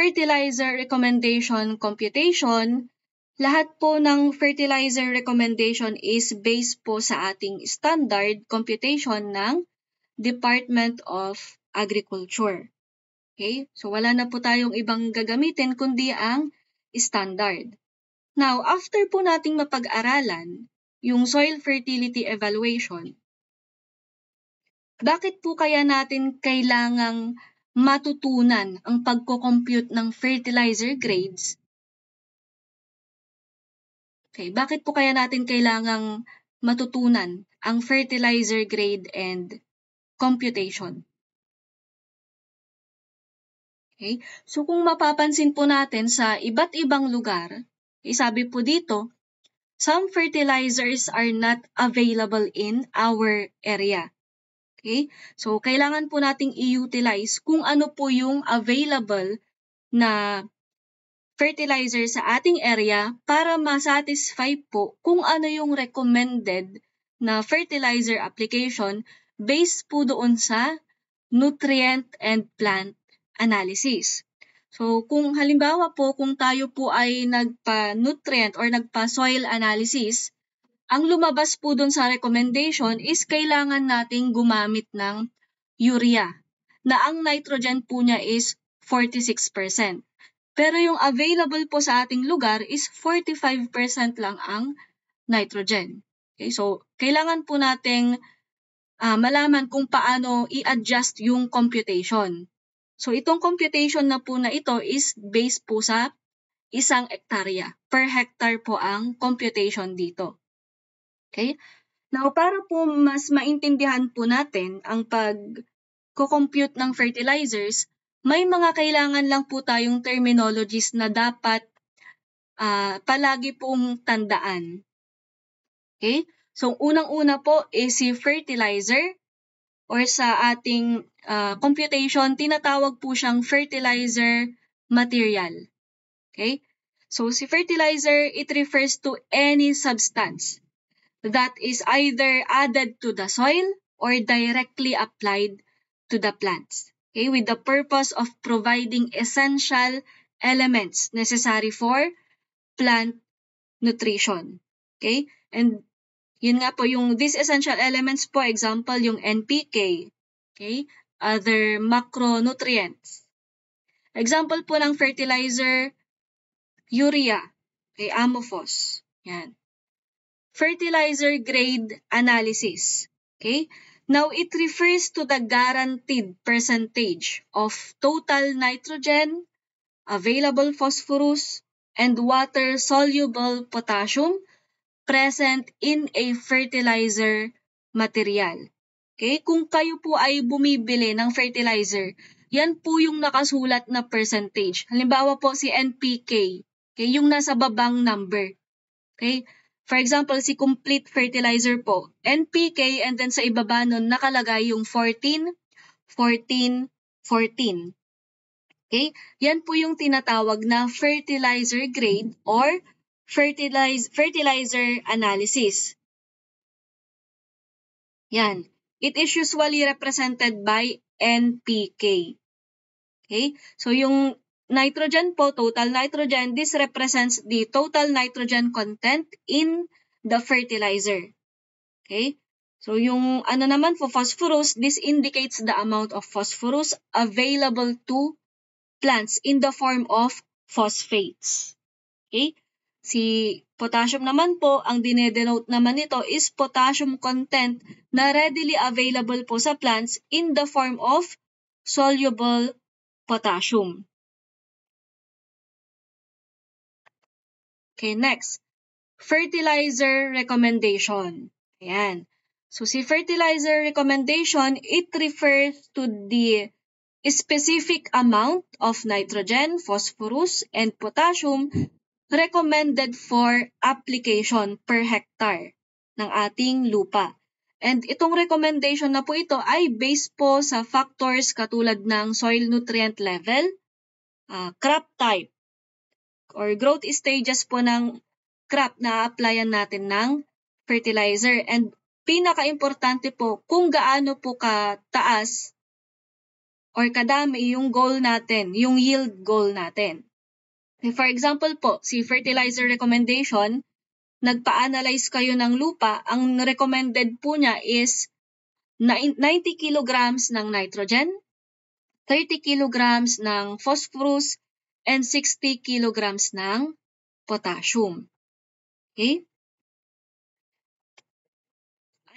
fertilizer recommendation computation, lahat po ng fertilizer recommendation is based po sa ating standard computation ng Department of Agriculture. Okay? So wala na po tayong ibang gagamitin kundi ang standard. Now, after po nating mapag-aralan yung soil fertility evaluation, bakit po kaya natin kailangang matutunan ang pagko-compute ng fertilizer grades? Okay, bakit po kaya natin kailangang matutunan ang fertilizer grade and computation? Okay, so kung mapapansin po natin sa iba't ibang lugar, sabi po dito, some fertilizers are not available in our area. Okay? So, kailangan po nating i-utilize kung ano po yung available na fertilizer sa ating area para ma-satisfy po kung ano yung recommended na fertilizer application based po doon sa nutrient and plant analysis. So, kung halimbawa po, kung tayo po ay nagpa-nutrient or nagpa-soil analysis, ang lumabas po dun sa recommendation is kailangan nating gumamit ng urea na ang nitrogen po niya is 46%. Pero yung available po sa ating lugar is 45% lang ang nitrogen. Okay, so kailangan po nating malaman kung paano i-adjust yung computation. So itong computation na po na ito is based po sa 1 hektarya. Per hectare po ang computation dito. Okay? Now, para po mas maintindihan po natin ang pag-compute ng fertilizers, may mga kailangan lang po tayong terminologies na dapat palagi pong tandaan. Okay? So, unang-una po is si fertilizer or sa ating computation, tinatawag po siyang fertilizer material. Okay? So, si fertilizer, it refers to any substance that is either added to the soil or directly applied to the plants, okay, with the purpose of providing essential elements necessary for plant nutrition. Okay? And yun nga po, yung these essential elements po, example, yung NPK, okay, other macronutrients. Example po ng fertilizer, urea, okay, Ammophos. Yan. Fertilizer grade analysis. Okay? Now, it refers to the guaranteed percentage of total nitrogen, available phosphorus, and water-soluble potassium present in a fertilizer material. Okay? Kung kayo po ay bumibili ng fertilizer, yan po yung nakasulat na percentage. Halimbawa po si NPK, okay? Yung nasa babang number. Okay? For example, si complete fertilizer po, NPK, and then sa ibaba nun nakalagay yung 14, 14, 14. Okay? Yan po yung tinatawag na fertilizer grade or fertilizer analysis. Yan. It is usually represented by NPK. Okay? So yung nitrogen po, total nitrogen, this represents the total nitrogen content in the fertilizer. Okay? So yung ano naman po, phosphorus, this indicates the amount of phosphorus available to plants in the form of phosphates. Okay? Si potassium naman po, ang dinedenote naman nito is potassium content na readily available po sa plants in the form of soluble potassium. Okay, next. Fertilizer recommendation. Ayan. So, si fertilizer recommendation, it refers to the specific amount of nitrogen, phosphorus, and potassium recommended for application per hectare ng ating lupa. And itong recommendation na po ito ay based po sa factors katulad ng soil nutrient level, crop type, or growth stages po ng crop na applyan natin ng fertilizer. And pinaka-importante po kung gaano po kataas or kadami yung goal natin, yung yield goal natin. For example po, si fertilizer recommendation, nagpa-analyze kayo ng lupa, ang recommended po niya is 90 kilograms ng nitrogen, 30 kilograms ng phosphorus, and 60 kilograms ng potassium. Okay?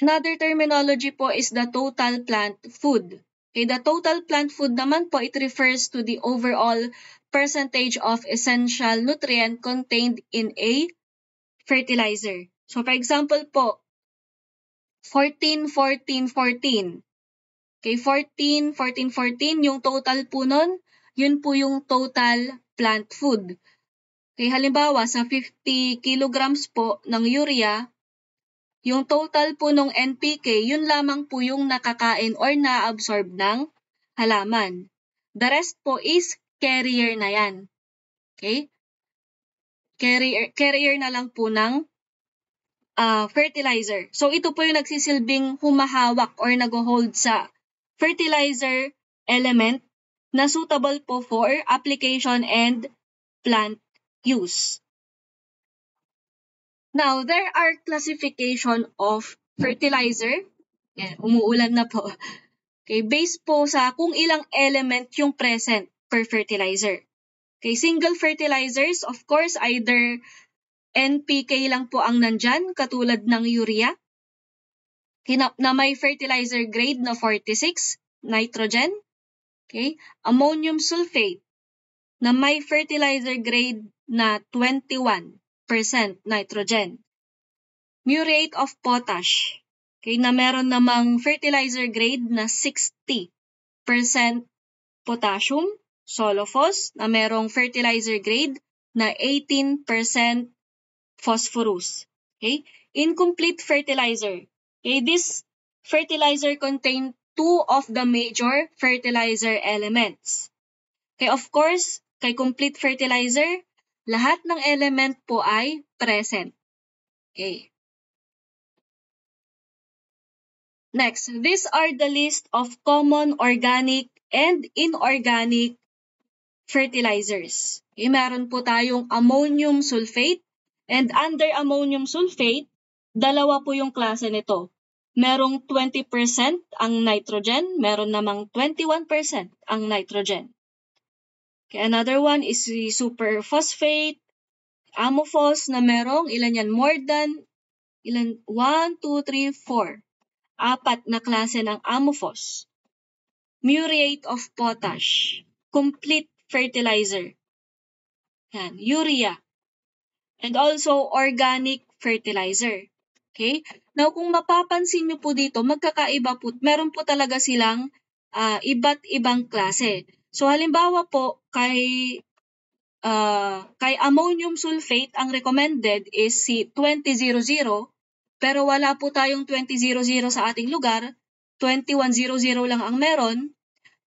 Another terminology po is the total plant food. Okay, the total plant food naman po, it refers to the overall percentage of essential nutrient contained in a fertilizer. So for example po, 14, 14, 14. Okay, 14, 14, 14, yung total po nun, yun po yung total plant food. Okay, halimbawa sa 50 kilograms po ng urea, yung total po ng NPK, yun lamang po yung nakakain or na-absorb ng halaman. The rest po is carrier na yan. Okay? Carrier na lang po ng fertilizer. So ito po yung nagsisilbing humahawak or nag-hold sa fertilizer element na suitable po for application and plant use. Now, there are classification of fertilizer. Yan, umuulan na po. Okay, based po sa kung ilang element yung present per fertilizer. Okay, single fertilizers, of course, either NPK lang po ang nandyan, katulad ng urea, na may fertilizer grade na 46, nitrogen. Okay, ammonium sulfate, na may fertilizer grade na 21% nitrogen. Muriate of potash, okay, na meron namang fertilizer grade na 60% potassium. Solofos, na merong fertilizer grade na 18% phosphorus. Okay? Incomplete fertilizer. Okay, this fertilizer contain two of the major fertilizer elements. Okay, of course, kay complete fertilizer, lahat ng element po ay present. Okay. Next, these are the list of common organic and inorganic fertilizers. Okay, meron po tayong ammonium sulfate, and under ammonium sulfate, dalawa po yung klase nito. Merong 20% ang nitrogen, meron namang 21% ang nitrogen. Okay, another one is the superphosphate, amophos, na merong ilan yan? More than 1, 2, 3, 4. 4 na klase ng amophos. Muriate of potash, complete fertilizer. Yan, urea. And also organic fertilizer. Okay? Now, kung mapapansin nyo po dito, magkakaiba po, meron po talaga silang iba't ibang klase. So, halimbawa po, kay ammonium sulfate, ang recommended is si 2000, pero wala po tayong 2000 sa ating lugar, 2100 lang ang meron,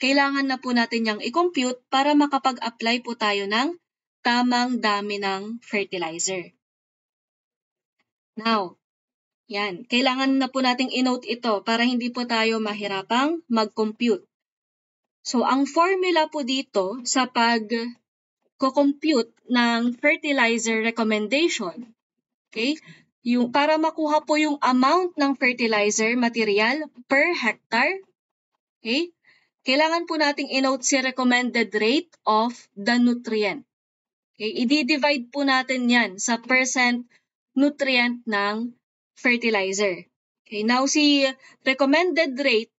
kailangan na po natin yang i-compute para makapag-apply po tayo ng tamang dami ng fertilizer. Now, yan, kailangan na po nating i-note ito para hindi po tayo mahirapang mag-compute. So, ang formula po dito sa pag-compute ng fertilizer recommendation, okay, yung para makuha po yung amount ng fertilizer material per hectare, okay, kailangan po nating i-note si recommended rate of the nutrient. Okay, i-divide po natin yan sa percent nutrient ng fertilizer. Okay, now si recommended rate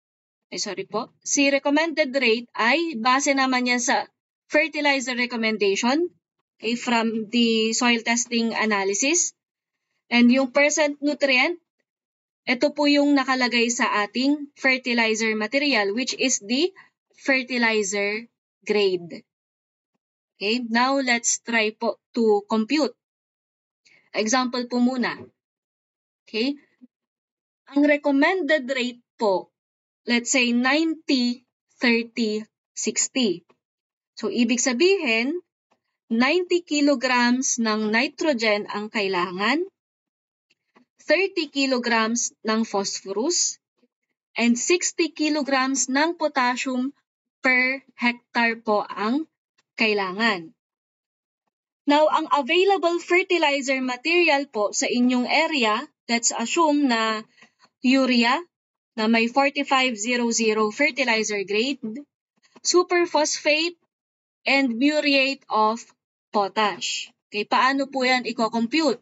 ay base naman yan sa fertilizer recommendation, okay, from the soil testing analysis. And yung percent nutrient, ito po yung nakalagay sa ating fertilizer material, which is the fertilizer grade. Okay, now let's try po to compute. Example po muna. Okay, ang recommended rate po, let's say 90, 30, 60. So, ibig sabihin, 90 kilograms ng nitrogen ang kailangan, 30 kilograms ng phosphorus, and 60 kilograms ng potassium per hectare po ang kailangan. Now, ang available fertilizer material po sa inyong area, let's assume na urea na may 4500 fertilizer grade, superphosphate, and muriate of potash. Okay, paano po yan i-compute?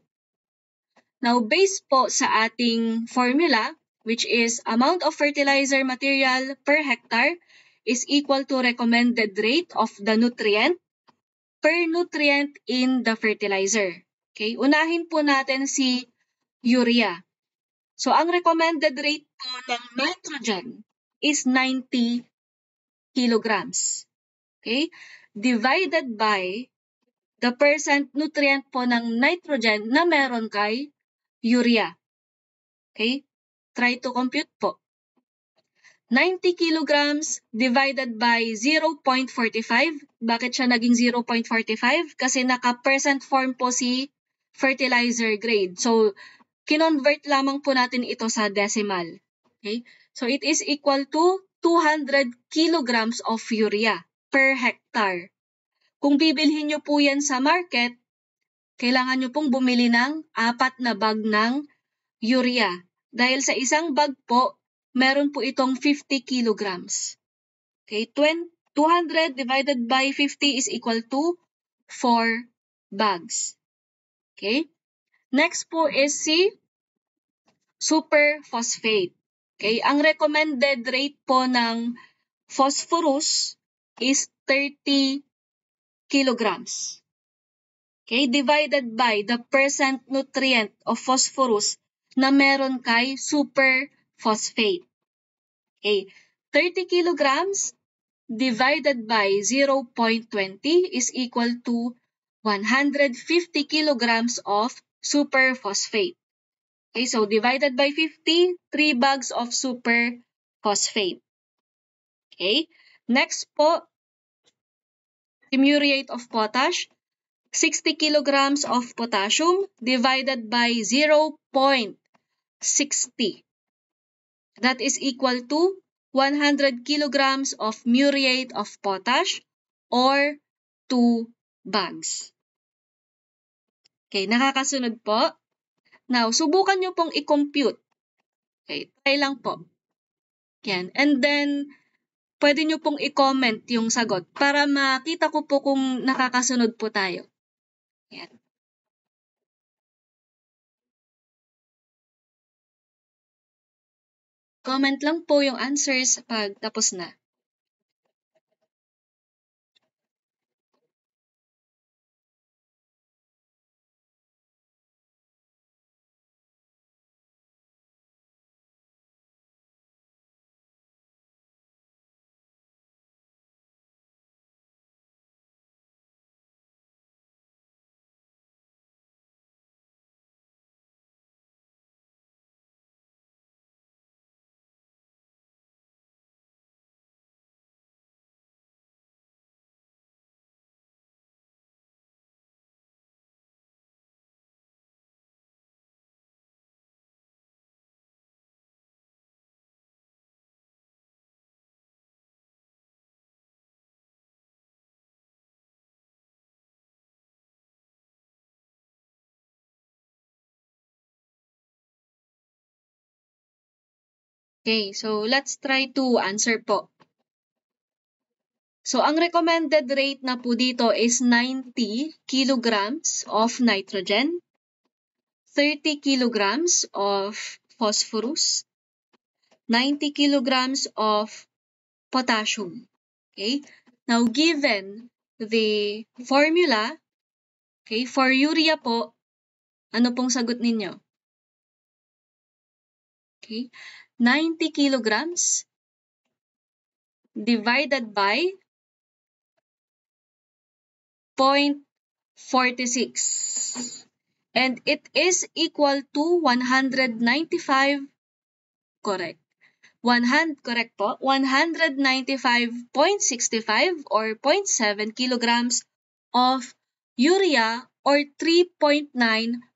Now, based po sa ating formula, which is amount of fertilizer material per hectare is equal to recommended rate of the nutrient per nutrient in the fertilizer. Okay, unahin po natin si urea. So, ang recommended rate po ng nitrogen is 90 kilograms. Okay? Divided by the percent nutrient po ng nitrogen na meron kay urea. Okay? Try to compute po. 90 kilograms divided by 0.45. Bakit siya naging 0.45? Kasi naka-percent form po si fertilizer grade. So, kinonvert lamang po natin ito sa decimal. Okay? So, it is equal to 200 kilograms of urea per hectare. Kung bibilhin nyo po yan sa market, kailangan nyo pong bumili ng 4 na bag ng urea. Dahil sa isang bag po, meron po itong 50 kilograms. Okay, 200 divided by 50 is equal to 4 bags. Okay? Next po is si superphosphate. Okay, ang recommended rate po ng phosphorus is 30 kilograms. Okay, divided by the percent nutrient of phosphorus na meron kay superphosphate. Okay, 30 kilograms divided by 0.20 is equal to 150 kilograms of superphosphate. Okay, so divided by 50, 3 bags of superphosphate. Okay, next po, the muriate of potash, 60 kilograms of potassium divided by 0.60. That is equal to 100 kilograms of muriate of potash or 2 bags. Okay, nakakasunod po. Now, subukan nyo pong i-compute. Okay, try lang po. Yan. And then, pwede nyo pong i-comment yung sagot para makita ko po kung nakakasunod po tayo. Yan. Comment lang po yung answers pag tapos na. Okay, so let's try to answer po. So, ang recommended rate na po dito is 90 kilograms of nitrogen, 30 kilograms of phosphorus, 90 kilograms of potassium. Okay? Now, given the formula, okay, for urea po, ano pong sagot ninyo? Okay? 90 kilograms divided by 0.46. And it is equal to 195, correct. Correct po, 195.65 or 0.7 kilograms of urea or 3.9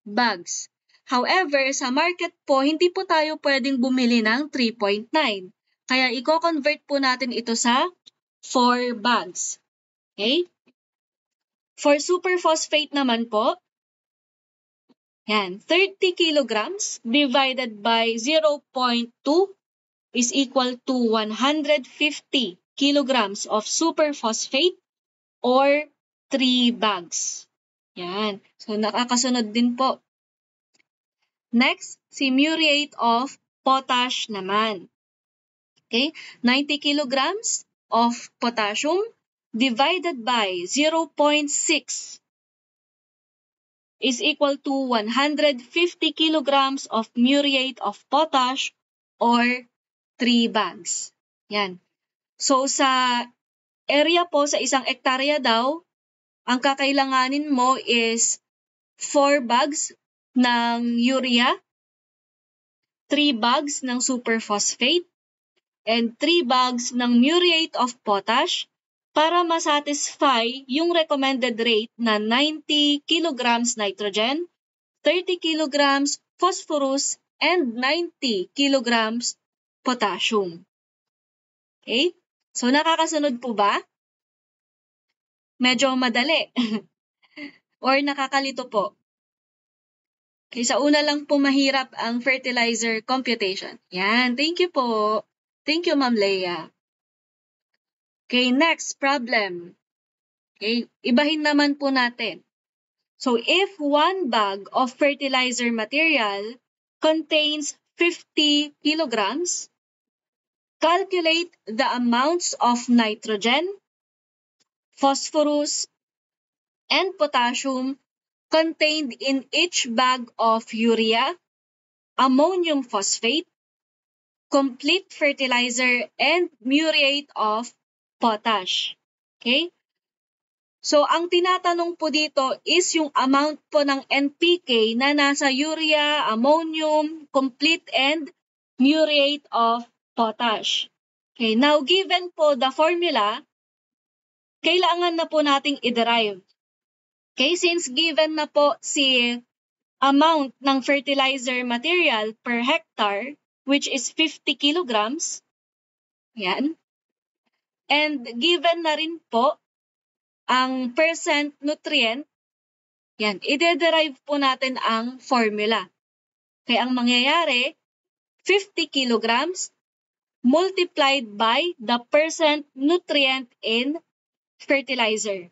bags. However, sa market po, hindi po tayo pwedeng bumili ng 3.9. Kaya i-convert po natin ito sa 4 bags. Okay? For superphosphate naman po, yan, 30 kilograms divided by 0.2 is equal to 150 kilograms of superphosphate or 3 bags. Yan. So, nakakasunod din po. Next, si muriate of potash naman. Okay? 90 kilograms of potassium divided by 0.6 is equal to 150 kilograms of muriate of potash or 3 bags. Yan. So, sa area po, sa isang ektarya daw, ang kakailanganin mo is 4 bags ng urea, 3 bags ng superphosphate, and 3 bags ng muriate of potash para masatisfy yung recommended rate na 90 kilograms nitrogen, 30 kilograms phosphorus, and 90 kilograms potassium. Okay? So, nakakasunod po ba? Medyo madali. Or nakakalito po. Okay, sa una lang po mahirap ang fertilizer computation. Yan, thank you po. Thank you, Ma'am Leia. Okay, next problem. Okay, ibahin naman po natin. So, if 1 bag of fertilizer material contains 50 kilograms, calculate the amounts of nitrogen, phosphorus, and potassium contained in each bag of urea, ammonium phosphate, complete fertilizer, and muriate of potash. Okay? So, ang tinatanong po dito is yung amount po ng NPK na nasa urea, ammonium, complete, and muriate of potash. Okay, now given po the formula, kailangan na po nating i-derive. Okay, since given na po si amount ng fertilizer material per hectare, which is 50 kilograms, yan, and given na rin po ang percent nutrient, yan, i-derive po natin ang formula. Kaya ang mangyayari, 50 kilograms multiplied by the percent nutrient in fertilizer.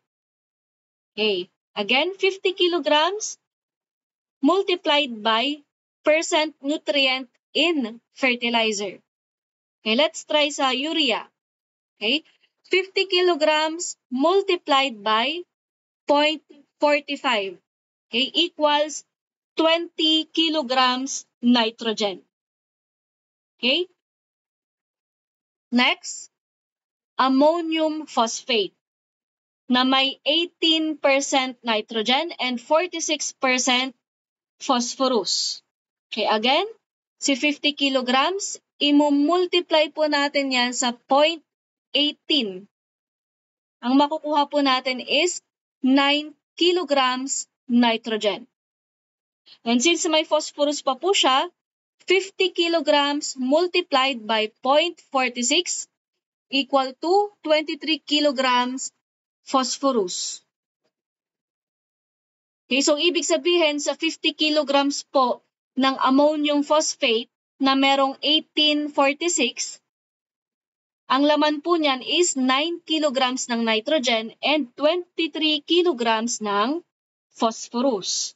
Okay, again, 50 kilograms multiplied by percent nutrient in fertilizer. Okay, let's try sa urea. Okay, 50 kilograms multiplied by 0.45. Okay, equals 20 kilograms nitrogen. Okay? Next, ammonium phosphate na may 18% nitrogen and 46% phosphorus. Okay, again, si 50 kilograms, i-multiply po natin yan sa 0.18. Ang makukuha po natin is 9 kilograms nitrogen. And since may phosphorus pa po siya, 50 kilograms multiplied by 0.46 equal to 23 kilograms phosphorus. Okay, so ibig sabihin sa 50 kilograms po ng ammonium phosphate na merong 1846, ang laman po niyan is 9 kilograms ng nitrogen and 23 kilograms ng phosphorus.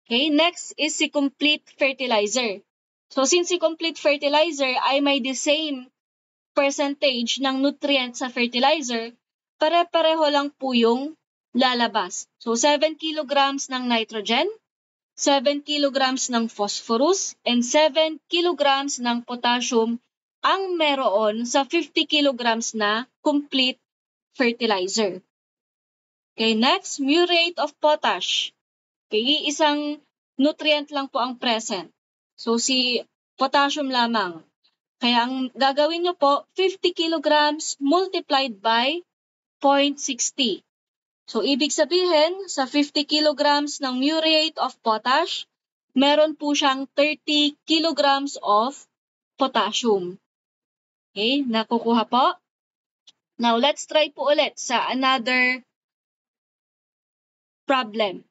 Okay, next is si complete fertilizer. So since si complete fertilizer ay may the same percentage ng nutrients sa fertilizer, pare-pareho lang po yung lalabas. So 7 kilograms ng nitrogen, 7 kilograms ng phosphorus, and 7 kilograms ng potassium ang meron sa 50 kilograms na complete fertilizer. Okay, next, muriate of potash. Okay, isang nutrient lang po ang present. So, si potassium lamang. Kaya ang gagawin nyo po, 50 kilograms multiplied by 0.60. So, ibig sabihin, sa 50 kilograms ng muriate of potash, meron po siyang 30 kilograms of potassium. Okay, nakukuha po? Now, let's try po ulit sa another problem.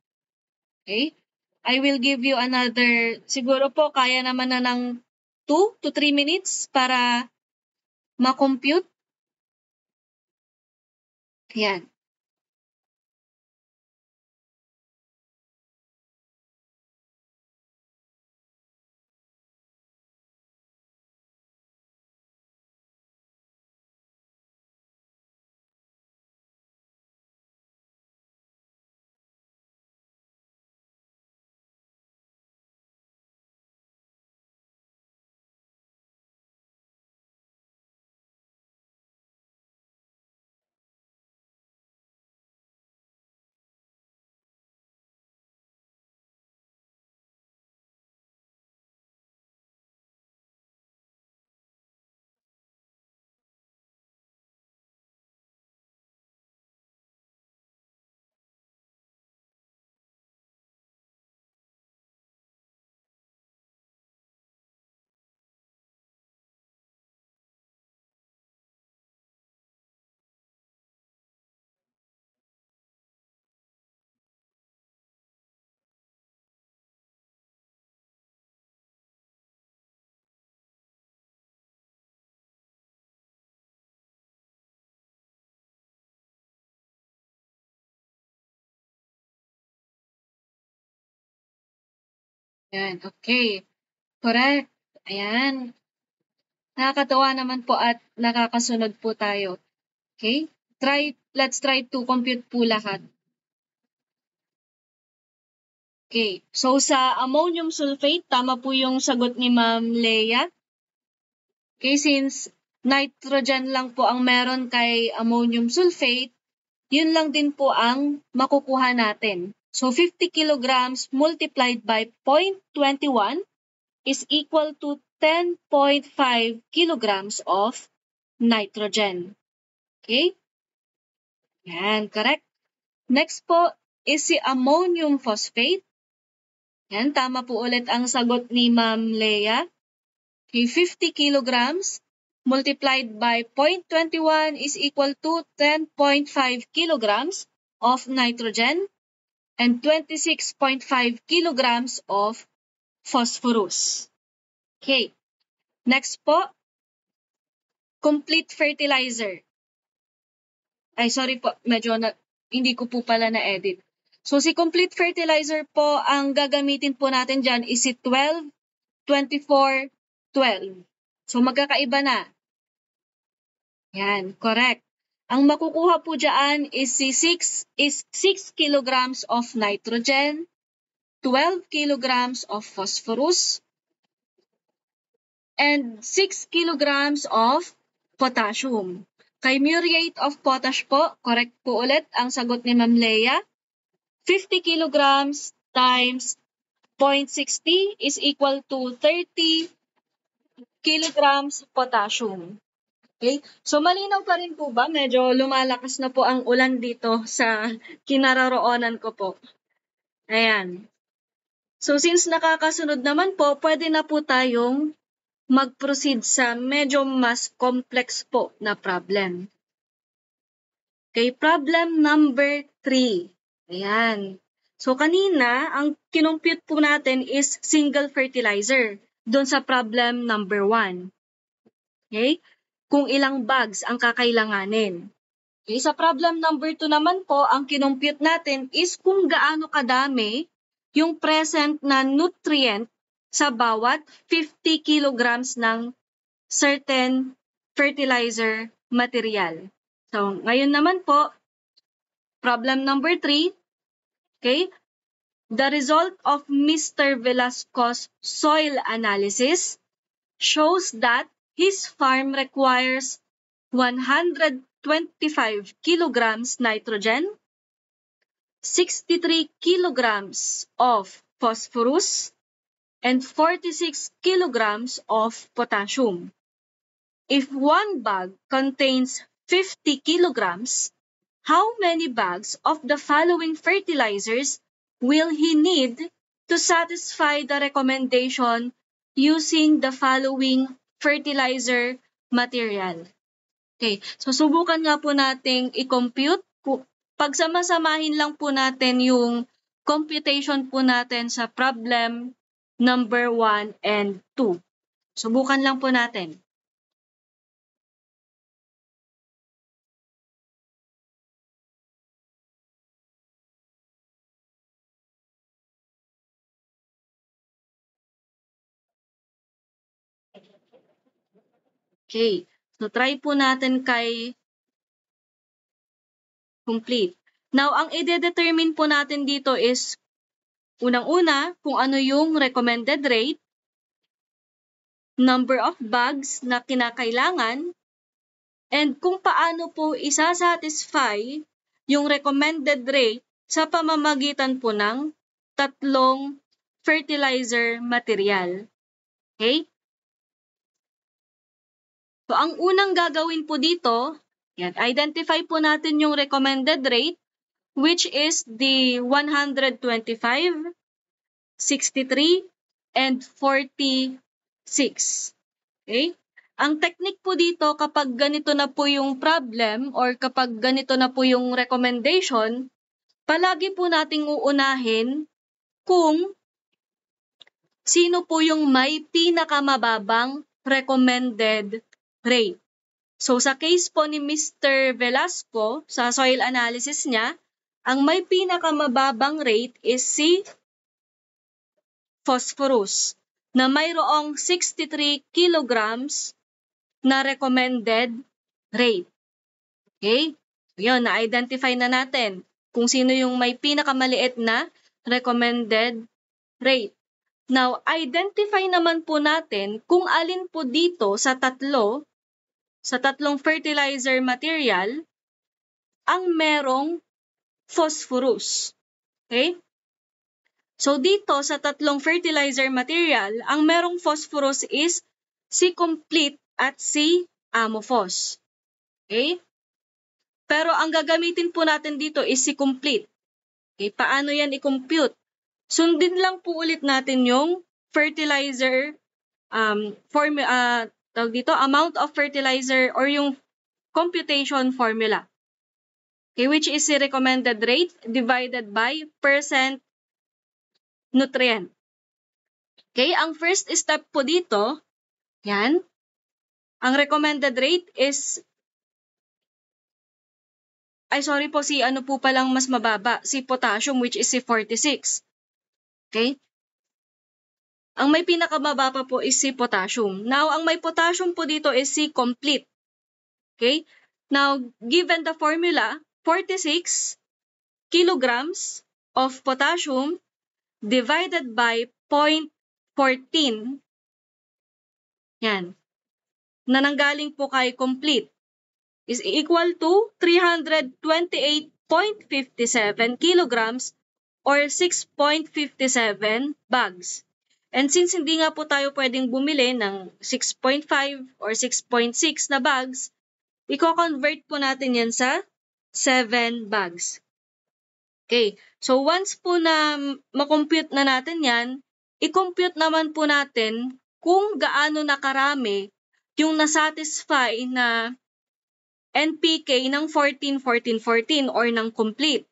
Okay? I will give you another, siguro po kaya naman na ng 2 to 3 minutes para ma-compute. Yan. Yan. Okay. Correct. Ayan. Nakakatawa naman po at nakakasunod po tayo. Okay? Let's try to compute po lahat. Okay. So, sa ammonium sulfate, tama po yung sagot ni Ma'am Leia. Okay, since nitrogen lang po ang meron kay ammonium sulfate, yun lang din po ang makukuha natin. So, 50 kilograms multiplied by 0.21 is equal to 10.5 kilograms of nitrogen. Okay? Yan, correct. Next po is si ammonium phosphate. Yan, tama po ulit ang sagot ni Ma'am Leia. Okay, 50 kilograms multiplied by 0.21 is equal to 10.5 kilograms of nitrogen and 26.5 kilograms of phosphorus. Okay, next po, complete fertilizer. Ay, sorry po, hindi ko po pala na-edit. So, si complete fertilizer po, ang gagamitin po natin dyan is si 12, 24, 12. So, magkakaiba na. Yan, correct. Ang makukuha po dyan is 6 kilograms of nitrogen, 12 kilograms of phosphorus, and 6 kilograms of potassium. Kay muriate of potash po, correct po ulit ang sagot ni Ma'am Leia. 50 kilograms times 0.60 is equal to 30 kilograms potassium. Okay? So, malinaw pa rin po ba? Medyo lumalakas na po ang ulan dito sa kinaroroonan ko po. Ayan. So, since nakakasunod naman po, pwede na po tayong mag-proceed sa medyo mas complex po na problem. Okay, problem number 3. Ayan. So, kanina, ang kinumpute po natin is single fertilizer doon sa problem number 1. Okay? Kung ilang bags ang kakailanganin. Okay, sa problem number 2 naman po, ang kinumpute natin is kung gaano kadami yung present na nutrient sa bawat 50 kilograms ng certain fertilizer material. So, ngayon naman po, problem number 3, okay? The result of Mr. Velasco's soil analysis shows that his farm requires 125 kilograms nitrogen, 63 kilograms of phosphorus, and 46 kilograms of potassium. If one bag contains 50 kilograms, how many bags of the following fertilizers will he need to satisfy the recommendation using the following fertilizer material? Okay, so subukan nga po nating i-compute. Pagsama-samahin lang po natin yung computation po natin sa problem number 1 and 2. Subukan lang po natin. Okay, so try po natin kay complete. Now, ang i-determine po natin dito is unang-una kung ano yung recommended rate, number of bags na kinakailangan, and kung paano po isa-satisfy yung recommended rate sa pamamagitan po ng tatlong fertilizer material. Okay? So, ang unang gagawin po dito, yan, identify po natin yung recommended rate, which is the 125, 63, and 46. Okay? Ang technique po dito, kapag ganito na po yung problem or kapag ganito na po yung recommendation, palagi po nating uunahin kung sino po yung may pinakamababang recommended rate. So sa case po ni Mr. Velasco, sa soil analysis niya, ang may pinakamababang rate is si phosphorus na mayroong 63 kilograms na recommended rate. Okay? Yun, na-identify na natin kung sino yung may pinakamaliit na recommended rate. Now, identify naman po natin kung alin po dito sa tatlong fertilizer material, ang merong phosphorus. Okay? So, dito sa tatlong fertilizer material, ang merong phosphorus is si complete at si Amophos. Okay? Pero ang gagamitin po natin dito is si complete. Okay? Paano yan i-compute? Sundin lang po ulit natin yung fertilizer amount of fertilizer or yung computation formula. Okay, which is the recommended rate divided by percent nutrient. Okay, ang first step po dito, yan, ang recommended rate is, si ano po palang mas mababa, si potassium, which is si 46. Okay? Ang may pinakamababa po is si potassium. Now, ang may potassium po dito is si complete. Okay? Now, given the formula, 46 kilograms of potassium divided by 0.14, yan, na nanggaling po kay complete, is equal to 328.57 kilograms or 6.57 bags. And since hindi nga po tayo pwedeng bumili ng 6.5 or 6.6 na bags, i-convert po natin yan sa 7 bags. Okay, so once po na makompute na natin yan, i-compute naman po natin kung gaano na karami yung nasatisfy na NPK ng 14-14-14 or ng complete.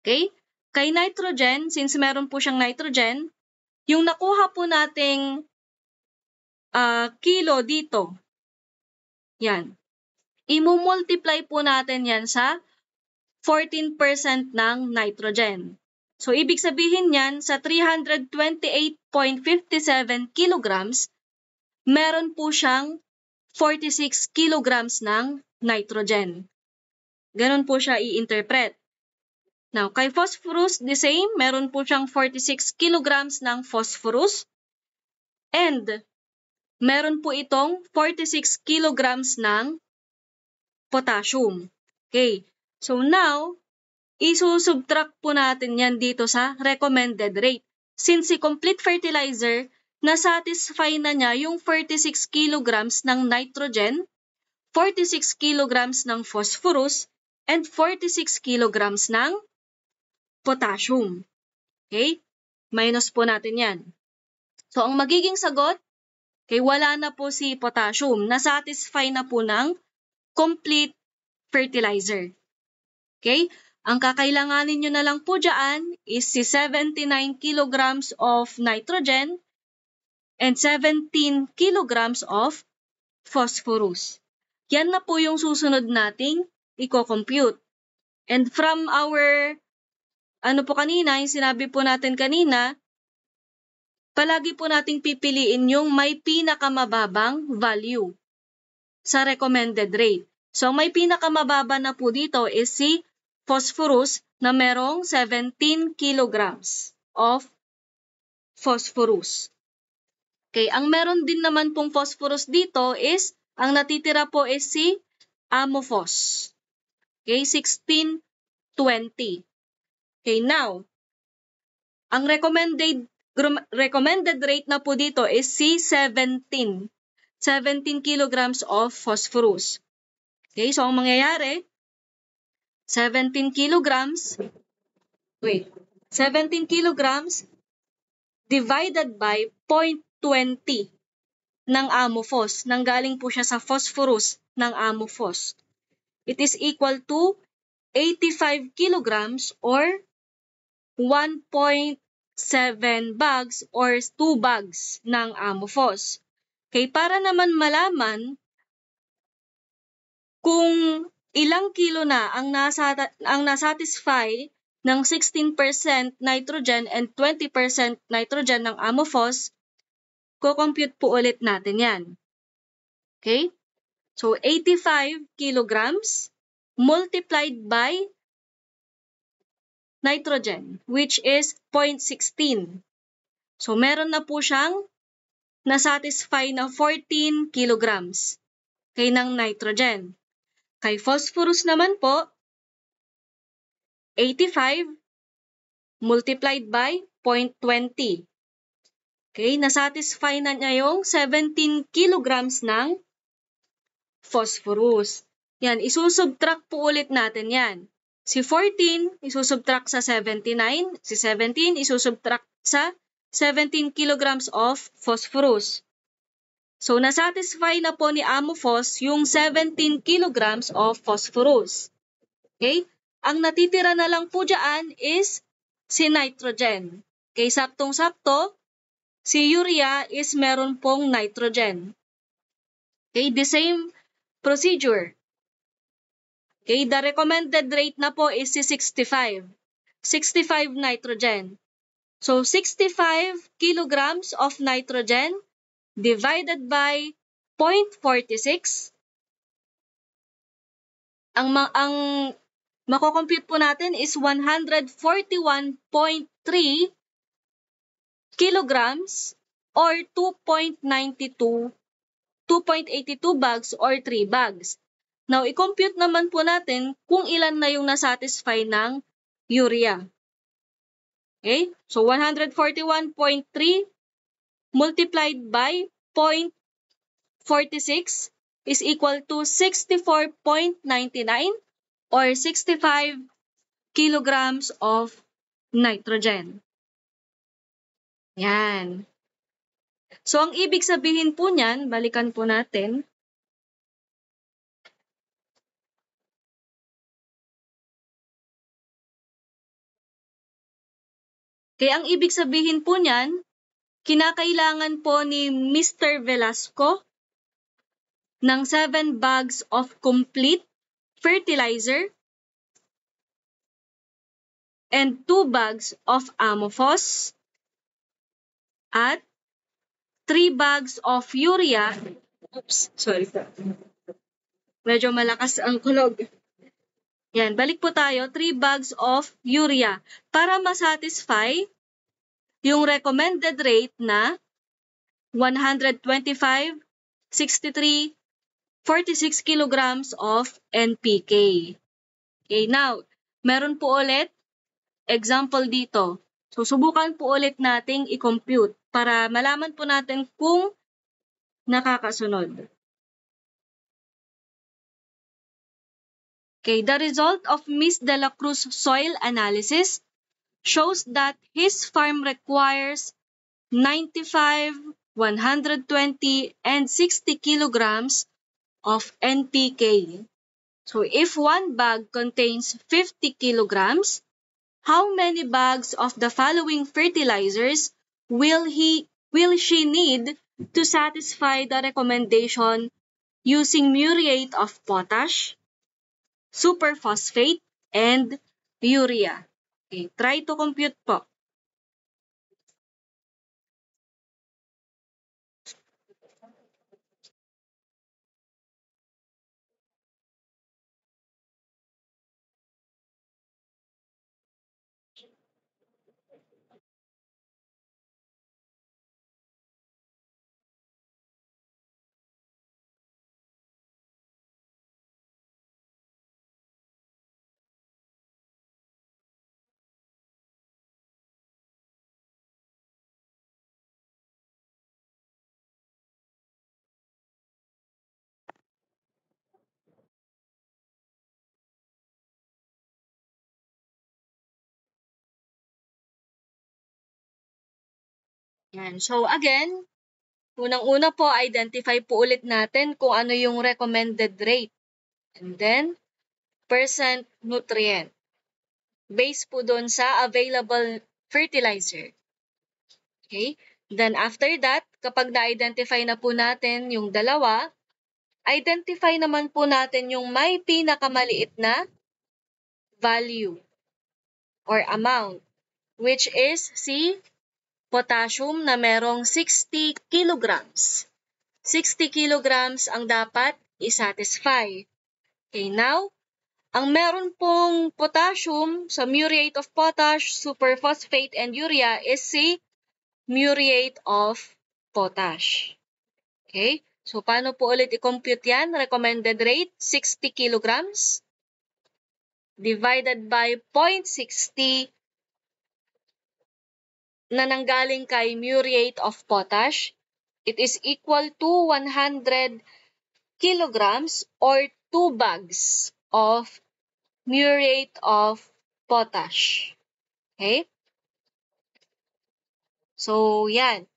Okay? Kay nitrogen, since meron po siyang nitrogen, yung nakuha po nating kilo dito, yan, i-multiply po natin yan sa 14% ng nitrogen. So, ibig sabihin yan, sa 328.57 kilograms, meron po siyang 46 kilograms ng nitrogen. Ganon po siya i-interpret. Now, kay phosphorus, the same. Meron po siyang 46 kilograms ng phosphorus. And, meron po itong 46 kilograms ng potassium. Okay. So, now, isusubtract po natin yan dito sa recommended rate. Since si complete fertilizer, na-satisfy na niya yung 46 kilograms ng nitrogen, 46 kilograms ng phosphorus, and 46 kilograms ng potassium. Okay? Minus po natin yan. So, ang magiging sagot, wala na po si potassium. Na-satisfy na po ng complete fertilizer. Okay? Ang kakailanganin nyo na lang po dyan is si 79 kilograms of nitrogen and 17 kilograms of phosphorus. Yan na po yung susunod nating i-compute. And from our, yung sinabi po natin kanina, palagi po nating pipiliin yung may pinakamababang value sa recommended rate. So, may pinakamababa na po dito is si phosphorus na merong 17 kilograms of phosphorus. Okay, ang meron din naman pong phosphorus dito is, ang natitira po is si amophos. Okay, 1620. Okay, now, ang recommended rate na po dito is si 17 kilograms of phosphorus. Okay, so ang mangyayari, 17 kilograms divided by 0.20 ng amophos. Nanggaling po siya sa phosphorus ng amophos. It is equal to 85 kilograms or 1.7 bags or 2 bags ng amophos. Okay, para naman malaman kung ilang kilo na ang nasatisfy ng 16% nitrogen and 20% nitrogen ng amophos, ko-compute po ulit natin yan. Okay? So, 85 kilograms multiplied by nitrogen, which is 0.16. So, meron na po siyang nasatisfy na 14 kilograms ng nitrogen. Kay phosphorus naman po, 85 multiplied by 0.20. Okay, nasatisfy na niya yung 17 kilograms ng phosphorus. Yan, isusubtract po ulit natin yan. Si 14, isusubtract sa 79. Si 17, isusubtract sa 17 kilograms of phosphorus. So, nasatisfy na po ni amophos yung 17 kilograms of phosphorus. Okay? Ang natitira na lang po dyan is si nitrogen. Okay, saktong-sakto, si urea is meron pong nitrogen. Okay, the same procedure. Okay, the recommended rate na po is si 65. 65 nitrogen. So, 65 kilograms of nitrogen divided by 0.46. Ang mako-compute po natin is 141.3 kilograms or 2.82 bags or 3 bags. Now, i-compute naman po natin kung ilan na yung nasatisfy ng urea. Okay? So, 141.3 multiplied by 0.46 is equal to 64.99 or 65 kilograms of nitrogen. Yan. So, ang ibig sabihin po niyan, balikan po natin. Kaya ang ibig sabihin po niyan, kinakailangan po ni Mr. Velasco ng 7 bags of complete fertilizer and 2 bags of amophos at 3 bags of urea. Oops, sorry. Medyo malakas ang kulog. Yan, balik po tayo. 3 bags of urea para masatisfy yung recommended rate na 125, 63, 46 kilograms of NPK. Okay, now, meron po ulit example dito. So, subukan po ulit nating i-compute para malaman po natin kung nakakasunod. Okay, the result of Ms. De La Cruz soil analysis shows that his farm requires 95, 120, and 60 kilograms of NPK. So if one bag contains 50 kilograms, how many bags of the following fertilizers will she need to satisfy the recommendation using muriate of potash, superphosphate, and urea? Okay, try to compute po. Yan. So again, unang-una po, identify po ulit natin kung ano yung recommended rate. And then, percent nutrient. Based po doon sa available fertilizer. Okay? Then after that, kapag na-identify na po natin yung dalawa, identify naman po natin yung may pinakamaliit na value or amount, which is si potassium na merong 60 kilograms. 60 kilograms ang dapat i-satisfy. Okay, now, ang meron pong potassium sa muriate of potash, superphosphate, and urea is si muriate of potash. Okay? So, paano po ulit i-compute yan? Recommended rate, 60 kilograms divided by 0.60 na nanggaling kay muriate of potash. It is equal to 100 kilograms or 2 bags of muriate of potash. Okay? So, yan.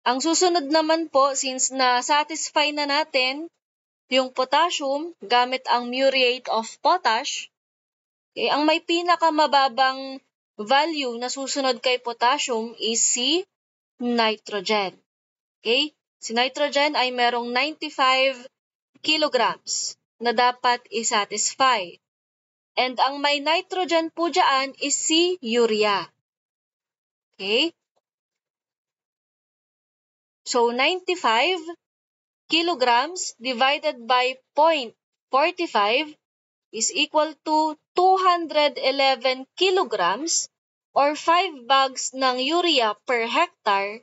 Ang susunod naman po, since na-satisfy na natin yung potassium gamit ang muriate of potash, okay, ang may pinakamababang value na susunod kay potassium is si nitrogen. Okay? Si nitrogen ay merong 95 kilograms na dapat i-satisfy. And ang may nitrogen po dyan is si urea. Okay? So, 95 kilograms divided by 0.45 is equal to 211 kilograms or 5 bags ng urea per hectare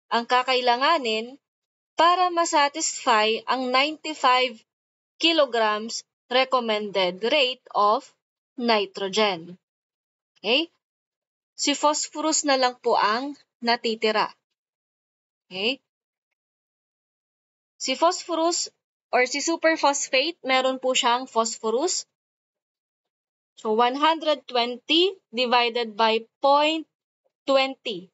ang kakailanganin para masatisfy ang 95 kilograms recommended rate of nitrogen. Okay? Si phosphorus na lang po ang natitira. Okay? Si phosphorus or si superphosphate, meron po siyang phosphorus. So, 120 divided by 0.20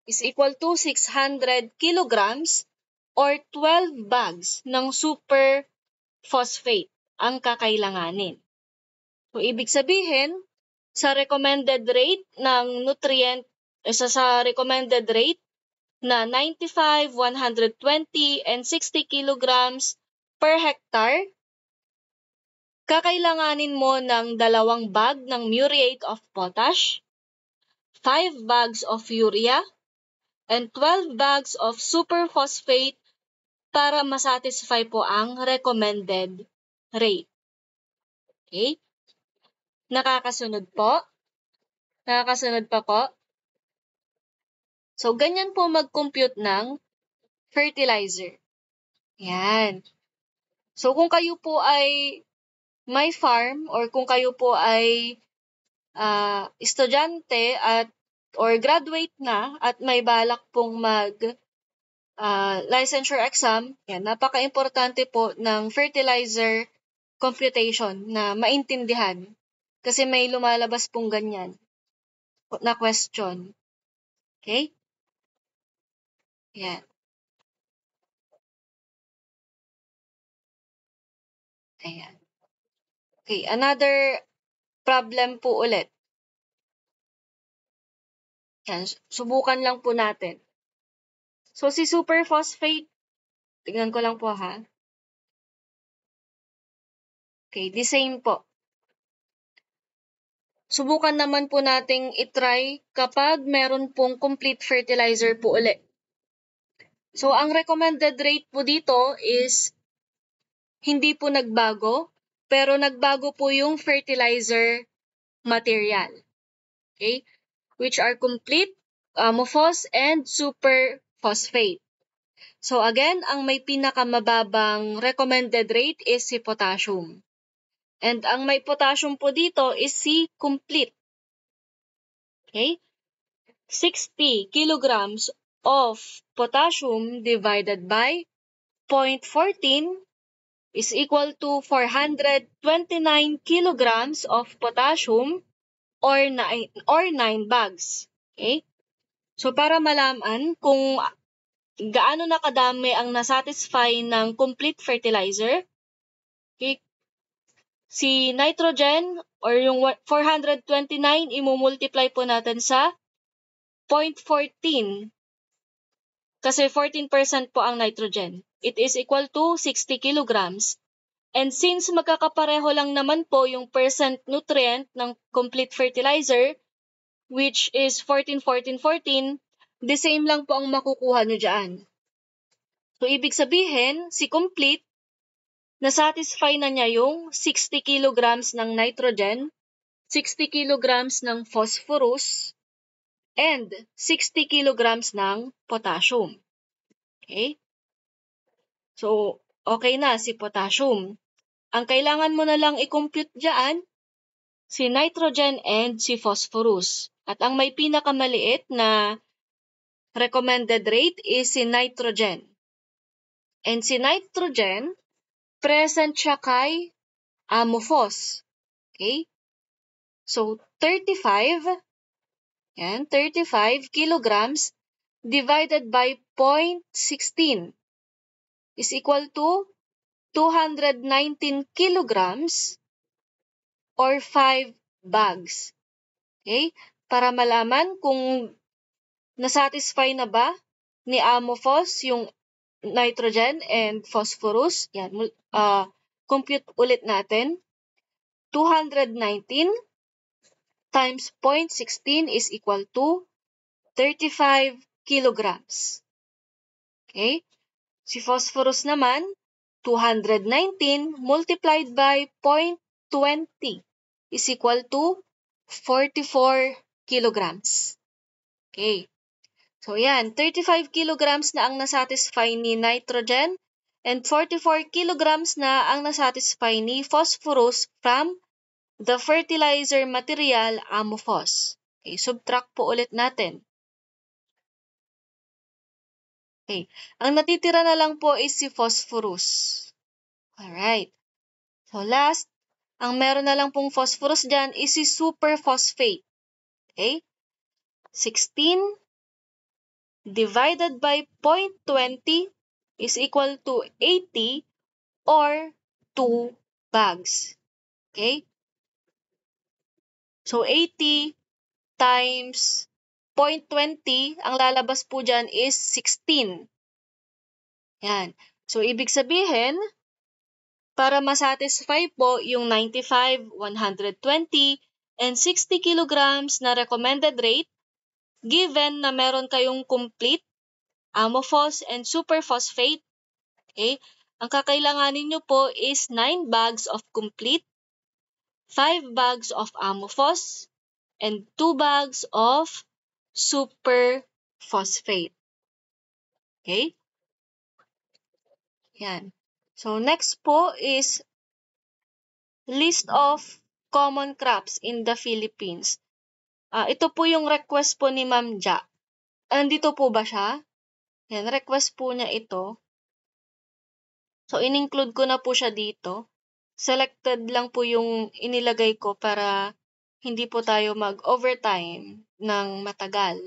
is equal to 600 kilograms or 12 bags ng superphosphate ang kakailanganin. So, ibig sabihin, sa recommended rate ng nutrient, sa recommended rate na 95, 120, and 60 kilograms per hectare, kakailanganin mo ng 2 bag ng muriate of potash, 5 bags of urea, and 12 bags of superphosphate para masatisfy po ang recommended rate. Okay? Nakakasunod po? Nakakasunod pa po? So, ganyan po mag-compute ng fertilizer. Yan. So, kung kayo po ay may farm or kung kayo po ay estudyante at or graduate na at may balak pong mag licensure exam, yan, napaka-importante po ng fertilizer computation na maintindihan kasi may lumalabas pong ganyan na question. Okay? Yan. Ayan. Okay, another problem po ulit. Yan, subukan lang po natin. So, si superphosphate, tingnan ko lang po ha. Okay, the same po. Subukan naman po nating itry kapag meron pong complete fertilizer po ulit. So, ang recommended rate po dito is hindi po nagbago, pero nagbago po yung fertilizer material. Okay? Which are complete, amorphous, and superphosphate. So again, ang may pinakamababang recommended rate is si potassium. And ang may potassium po dito is si complete. Okay? 60 kilograms of potassium divided by 0.14 is equal to 429 kilograms of potassium or 9 bags. Okay? So para malaman kung gaano na kadami ang nasatisfy ng complete fertilizer, okay, si nitrogen or yung 429 imumultiply po natin sa 0.14 kasi 14% po ang nitrogen. It is equal to 60 kilograms. And since magkakapareho lang naman po yung percent nutrient ng complete fertilizer, which is 14, 14, 14, the same lang po ang makukuha nyo dyan. So, ibig sabihin, si complete, nasatisfy na niya yung 60 kilograms ng nitrogen, 60 kilograms ng phosphorus, and 60 kilograms ng potassium. Okay? So, okay na si potassium. Ang kailangan mo na lang i-compute dyan, si nitrogen and si phosphorus. At ang may pinakamaliit na recommended rate is si nitrogen. And si nitrogen, present siya kay amorphous. Okay? So, 35 kilograms divided by 0.16 is equal to 219 kilograms or 5 bags. Okay? Para malaman kung nasatisfy na ba ni amorphous yung nitrogen and phosphorus. Yan, compute ulit natin. 219 times 0.16 is equal to 35 kilograms. Okay? Si phosphorus naman, 219 multiplied by 0.20 is equal to 44 kilograms. Okay. So yan, 35 kilograms na ang nasatisfy ni nitrogen and 44 kilograms na ang nasatisfy ni phosphorus from the fertilizer material amorphous. Okay, subtract po ulit natin. Okay, ang natitira na lang po is si phosphorus. Alright. So last, ang meron na lang pong phosphorus dyan is si superphosphate. Okay? 16 divided by 0.20 is equal to 80 or 2 bags. Okay? So 80 times 0.20, ang lalabas po dyan is 16. Yan. So ibig sabihin, para masatisfy po yung 95, 120, and 60 kilograms na recommended rate, given na meron kayong complete, amorphous, and superphosphate, okay, ang kakailanganin nyo po is 9 bags of complete, 5 bags of amorphous, and 2 bags of superphosphate. Okay? Yan. So, next po is list of common crops in the Philippines. Ito po yung request po ni Ma'am Ja. Andito po ba siya? Yan, request po niya ito. So, in-include ko na po siya dito. Selected lang po yung inilagay ko para hindi po tayo mag-overtime ng matagal.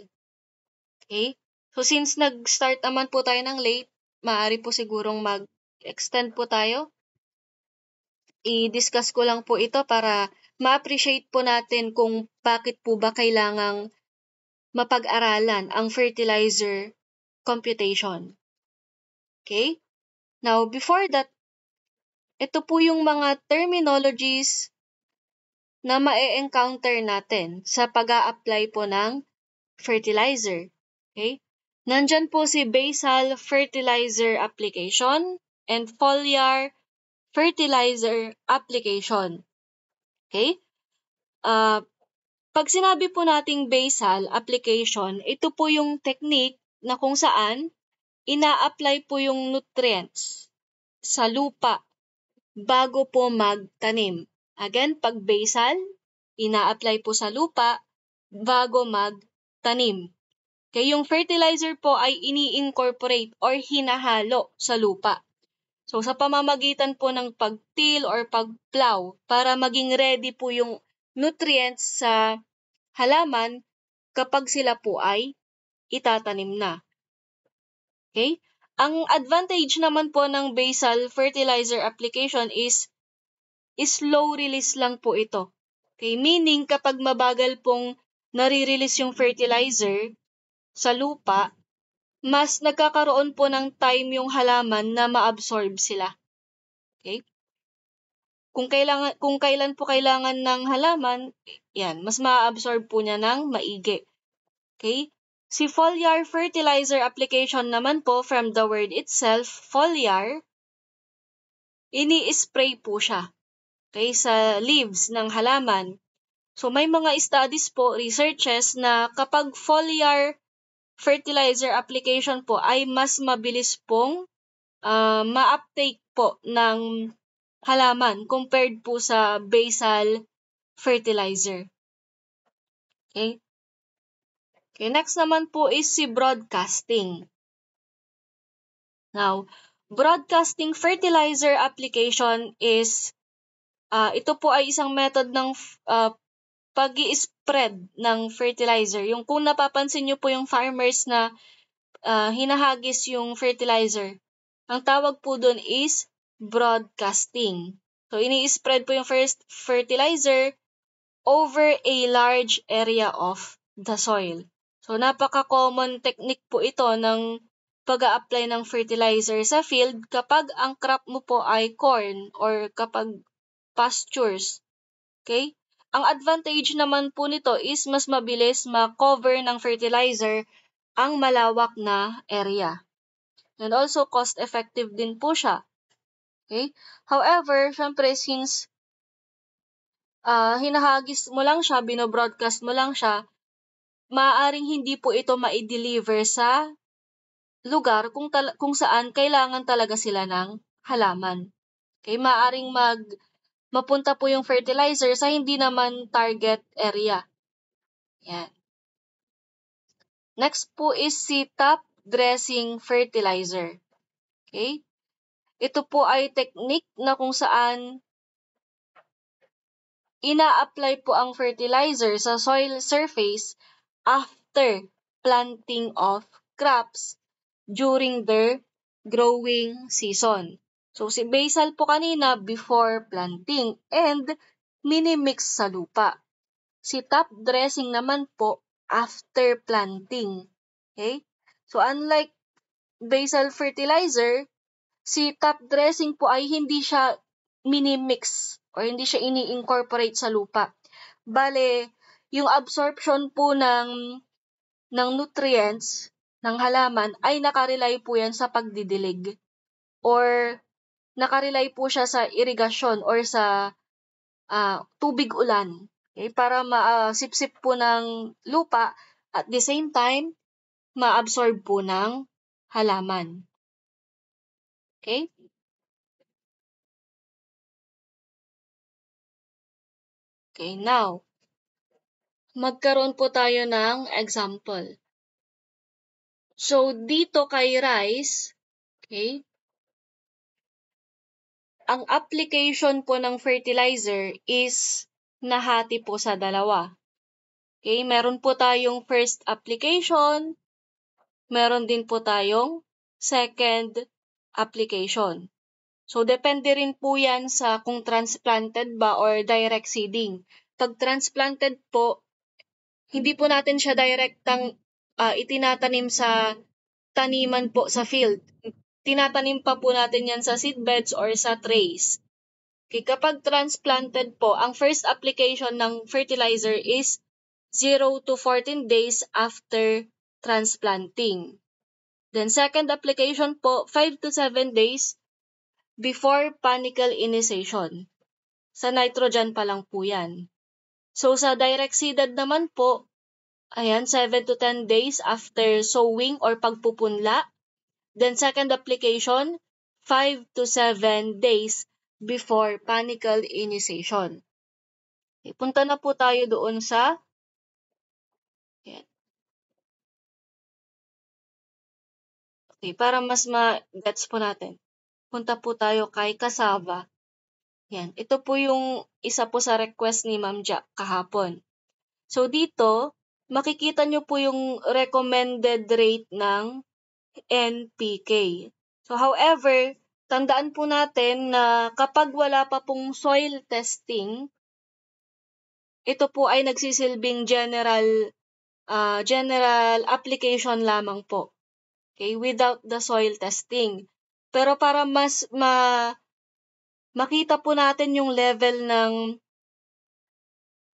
Okay? So, since nag-start naman po tayo ng late, maaari po sigurong mag-extend po tayo. i-discuss ko lang po ito para ma-appreciate po natin kung bakit po ba kailangang mapag-aralan ang fertilizer computation. Okay? Now, before that, ito po yung mga terminologies na ma-encounter natin sa pag-a-apply po ng fertilizer. Okay? Nandyan po si basal fertilizer application and foliar fertilizer application. Okay? Pag sinabi po nating basal application, ito po yung technique na kung saan ina-apply po yung nutrients sa lupa bago po magtanim. Again, pag basal, ina-apply po sa lupa bago magtanim. Okay, yung fertilizer po ay ini-incorporate or hinahalo sa lupa. So, sa pamamagitan po ng pag-till or pag-plow para maging ready po yung nutrients sa halaman kapag sila po ay itatanim na. Okay? Ang advantage naman po ng basal fertilizer application is slow release lang po ito. Okay? Meaning, kapag mabagal pong nare-release yung fertilizer sa lupa, mas nagkakaroon po ng time yung halaman na ma-absorb sila. Okay? Kung kailan po kailangan ng halaman, yan, mas ma-absorb po niya ng maigi. Okay? Si foliar fertilizer application naman po, from the word itself, foliar, ini-spray po siya. Okay? Sa leaves ng halaman. So may mga studies po, researches na kapag foliar fertilizer application po ay mas mabilis pong ma-uptake po ng halaman compared po sa basal fertilizer. Okay? Okay, next naman po is si broadcasting. Now, broadcasting fertilizer application is ito po ay isang method ng pag-i-spread ng fertilizer. Yung kung napapansin nyo po yung farmers na hinahagis yung fertilizer, ang tawag po dun is broadcasting. So, ini-spread po yung first fertilizer over a large area of the soil. So, napaka-common technique po ito ng pag-a-apply ng fertilizer sa field kapag ang crop mo po ay corn or kapag pastures. Okay? Ang advantage naman po nito is mas mabilis ma-cover ng fertilizer ang malawak na area. And also, cost-effective din po siya. Okay? However, syempre, since hinahagis mo lang siya, binobroadcast mo lang siya, maaaring hindi po ito ma-deliver sa lugar kung saan kailangan talaga sila ng halaman. Okay? Maaaring mapunta po yung fertilizer sa hindi naman target area. Yan. Next po is si top dressing fertilizer. Okay? Ito po ay technique na kung saan ina-apply po ang fertilizer sa soil surface after planting of crops during their growing season. So, si basal po kanina before planting and mini-mix sa lupa. Si top dressing naman po after planting. Okay? So, unlike basal fertilizer, si top dressing po ay hindi siya mini-mix or hindi siya ini-incorporate sa lupa. Bale, yung absorption po ng nutrients ng halaman ay nakarely po yan sa pagdidilig or nakarely po siya sa irigasyon or sa tubig ulan. Okay? Para ma-sip-sip po ng lupa at the same time, ma-absorb po ng halaman. Okay? Okay, now, magkaroon po tayo ng example. So, dito kay rice, okay, ang application po ng fertilizer is nahati po sa dalawa. Okay, meron po tayong first application, meron din po tayong second application. So, depende rin po yan sa kung transplanted ba or direct seeding. Pag transplanted po, hindi po natin siya direktang itinatanim sa taniman po sa field. Tinatanim pa po natin yan sa seedbeds or sa trays. Okay, kapag transplanted po, ang first application ng fertilizer is 0 to 14 days after transplanting. Then second application po, 5 to 7 days before panicle initiation. Sa nitrogen pa lang po yan. So sa direct seeded naman po, 7 to 10 days after sowing or pagpupunla. Then second application, 5 to 7 days before panicle initiation. Okay, punta na po tayo doon sa Okay, para mas ma-gets po natin. Punta po tayo kay cassava. Yan, ito po yung isa po sa request ni Ma'am Jack kahapon. So dito, makikita nyo po yung recommended rate ng NPK. So however, tandaan po natin na kapag wala pa pong soil testing, ito po ay nagsisilbing general application lamang po. Okay, without the soil testing. Pero para mas makita po natin yung level ng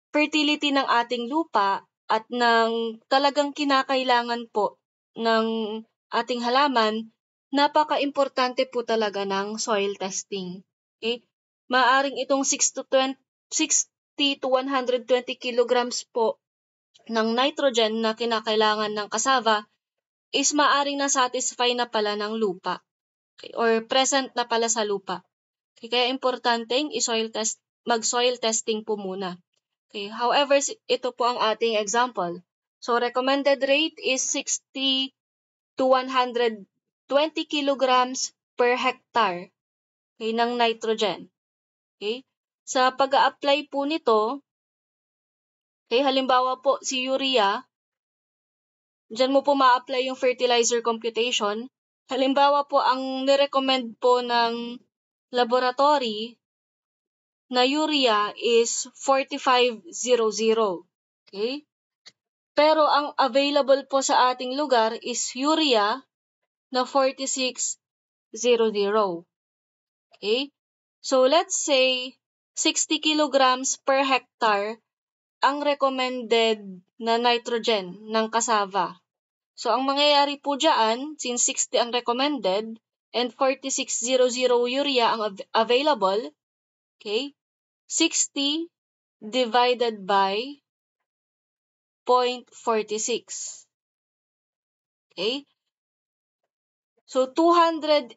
fertility ng ating lupa at ng talagang kinakailangan po ng ating halaman, napaka-importante po talaga ng soil testing. Okay? Maaring itong 60 to 120 kilograms po ng nitrogen na kinakailangan ng cassava is maaring na-satisfy na pala ng lupa. Okay? Or present na pala sa lupa. Okay? Kaya importanteng mag-soil testing po muna. Okay, however, ito po ang ating example. So, recommended rate is 60 to 120 kilograms per hectare, okay, ng nitrogen. Okay? Sa pag-a-apply po nito, okay, halimbawa po si urea, dyan mo po ma-apply yung fertilizer computation. Halimbawa po, ang nirecommend po ng laboratory na urea is 4500. Okay? Pero ang available po sa ating lugar is urea na 4600. Okay? So let's say 60 kilograms per hectare ang recommended na nitrogen ng cassava. So ang mangyayari po dyan, since 60 ang recommended and 4600 urea ang available, okay? 60 divided by 0.46. Okay? So 283,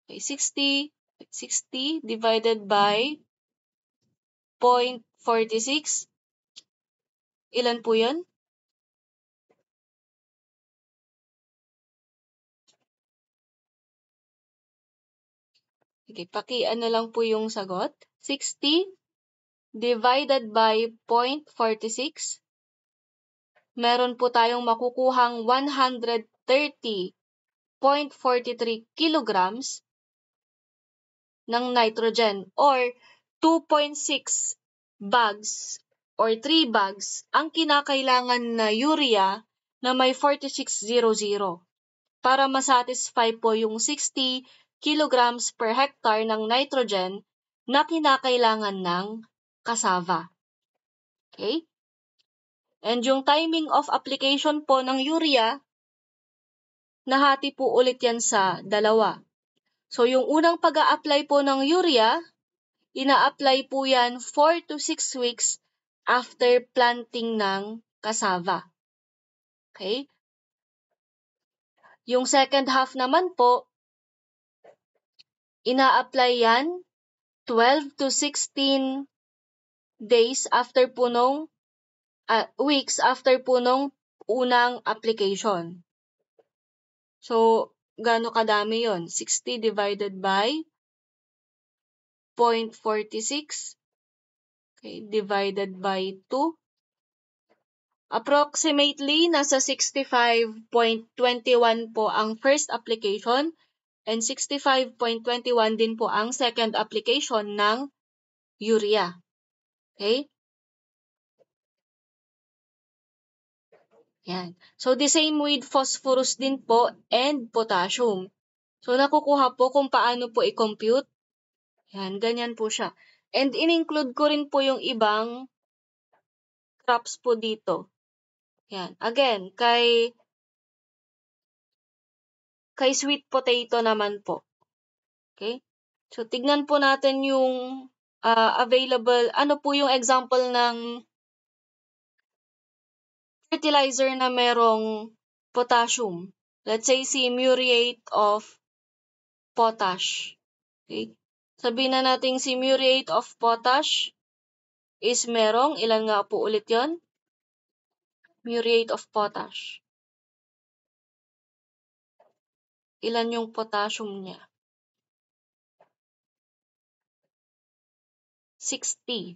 okay, 60 divided by 0.46. Ilan po 'yun? Okay, paki-ano lang po yung sagot. 60 divided by 0.46. Meron po tayong makukuhang 130.43 kilograms ng nitrogen or 2.6 bags or 3 bags ang kinakailangan na urea na may 4600 para masatisfy po yung 60 kilograms per hectare ng nitrogen na kinakailangan ng cassava. Okay? And yung timing of application po ng urea, nahati po ulit yan sa dalawa. So yung unang pag-a-apply po ng urea, ina-apply po yan 4 to 6 weeks after planting ng cassava. Okay? Yung second half naman po, ina-apply yan 12 to 16 days after po nung, weeks after po nung unang application. So, gaano kadami yon? 60 divided by 0.46, okay, divided by 2. Approximately, nasa 65.21 po ang first application and 65.21 din po ang second application ng urea. Okay? Yan. So, the same with phosphorus din po and potassium. So, nakukuha po kung paano po i-compute. Yan, ganyan po siya. And in-include ko rin po yung ibang crops po dito. Yan. Again, kay sweet potato naman po. Okay? So, tignan po natin yung available, ano po yung example ng fertilizer na merong potassium. Let's say si muriate of potash. Okay? Sabihin na natin si muriate of potash is merong, ilan nga po ulit yon? Muriate of potash. Ilan yung potassium niya? 60.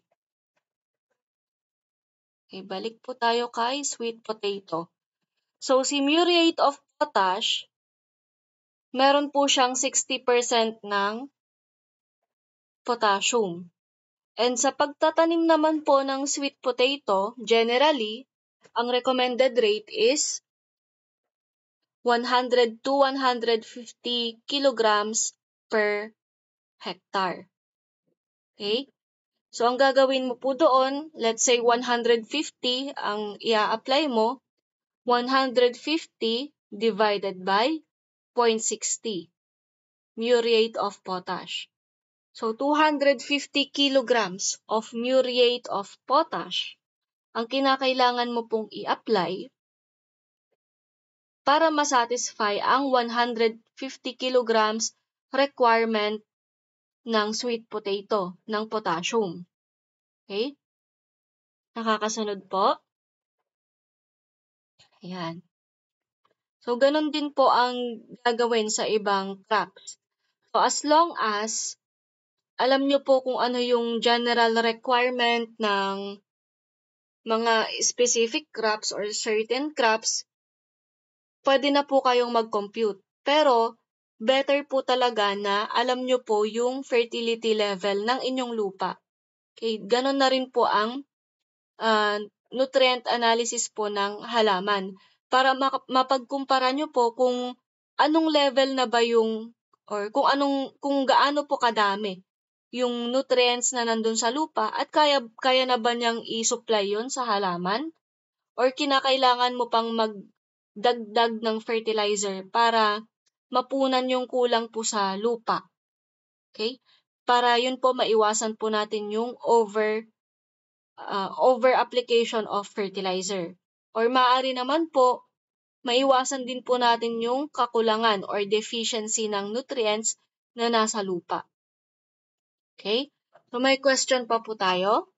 Okay, balik po tayo kay sweet potato. So, si muriate of potash, meron po siyang 60% ng potassium. And sa pagtatanim naman po ng sweet potato, generally, ang recommended rate is 100 to 150 kilograms per hectare. Okay? So, ang gagawin mo po doon, let's say 150 ang i-apply mo, 150 divided by 0.60 muriate of potash. So, 250 kilograms of muriate of potash ang kinakailangan mo pong i-apply para masatisfy ang 150 kilograms requirement ng sweet potato, ng potassium. Okay? Nakakasunod po? Ayan. So, ganun din po ang gagawin sa ibang crops. So, as long as alam nyo po kung ano yung general requirement ng mga specific crops or certain crops, pwede na po kayong mag-compute. Pero, better po talaga na alam nyo po yung fertility level ng inyong lupa. Okay, ganun na rin po ang nutrient analysis po ng halaman para mapagkumpara nyo po kung anong level na ba yung or kung gaano po kadami yung nutrients na nandun sa lupa at kaya na ba niyang i-supply yon sa halaman or kinakailangan mo pang magdagdag ng fertilizer para mapunan yung kulang po sa lupa. Okay? Para yun po maiwasan po natin yung over application of fertilizer. Or maaari naman po, maiwasan din po natin yung kakulangan or deficiency ng nutrients na nasa lupa. Okay? So may question pa po tayo?